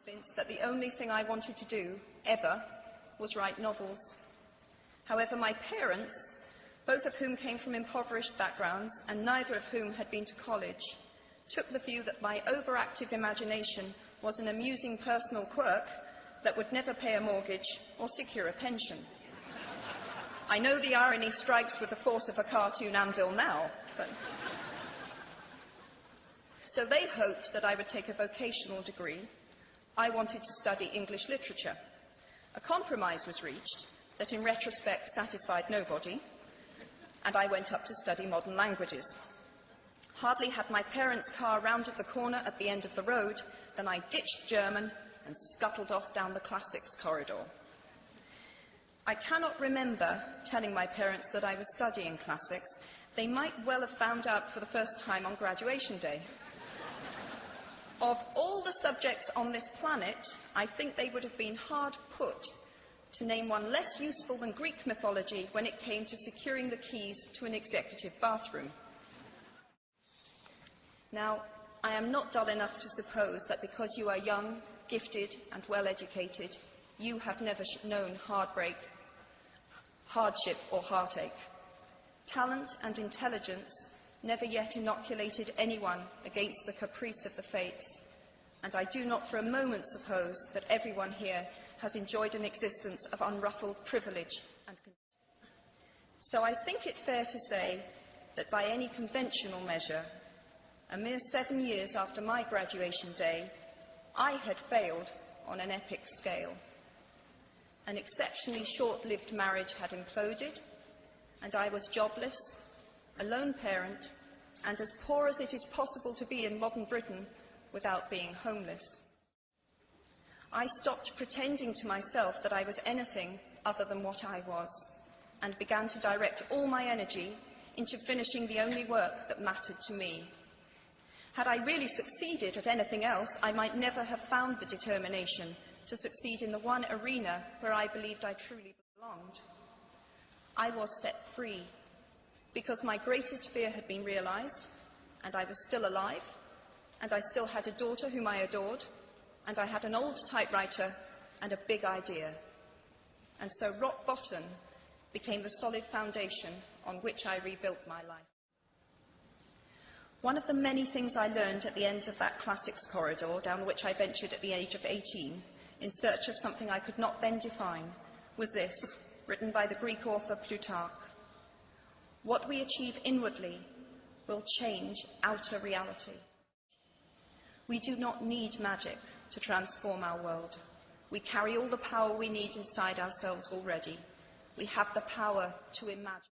convinced that the only thing I wanted to do, ever, was write novels. However, my parents, both of whom came from impoverished backgrounds and neither of whom had been to college, took the view that my overactive imagination was an amusing personal quirk that would never pay a mortgage or secure a pension. I know the irony strikes with the force of a cartoon anvil now, but... So they hoped that I would take a vocational degree. I wanted to study English literature. A compromise was reached that in retrospect satisfied nobody, and I went up to study modern languages. Hardly had my parents' car rounded the corner at the end of the road than I ditched German and scuttled off down the Clàssiques corridor. I cannot remember telling my parents that I was studying classics. They might well have found out for the first time on graduation day. Of all the subjects on this planet, I think they would have been hard put to name one less useful than Greek mythology when it came to securing the keys to an executive bathroom. Now, I am not dull enough to suppose that because you are young, gifted and well-educated, you have never known heartbreak, hardship or heartache. Talent and intelligence never yet inoculated anyone against the caprice of the fates, and I do not for a moment suppose that everyone here has enjoyed an existence of unruffled privilege and content. So I think it fair to say that by any conventional measure, a mere 7 years after my graduation day, I had failed on an epic scale. An exceptionally short-lived marriage had imploded, and I was jobless, a lone parent, and as poor as it is possible to be in modern Britain without being homeless. I stopped pretending to myself that I was anything other than what I was, and began to direct all my energy into finishing the only work that mattered to me. Had I really succeeded at anything else, I might never have found the determination to succeed in the one arena where I believed I truly belonged. I was set free, because my greatest fear had been realized, and I was still alive, and I still had a daughter whom I adored, and I had an old typewriter and a big idea. And so rock bottom became the solid foundation on which I rebuilt my life. One of the many things I learned at the end of that Clàssiques corridor, down which I ventured at the age of 18, in search of something I could not then define, was this, written by the Greek author Plutarch: "What we achieve inwardly will change outer reality." We do not need magic to transform our world. We carry all the power we need inside ourselves already. We have the power to imagine.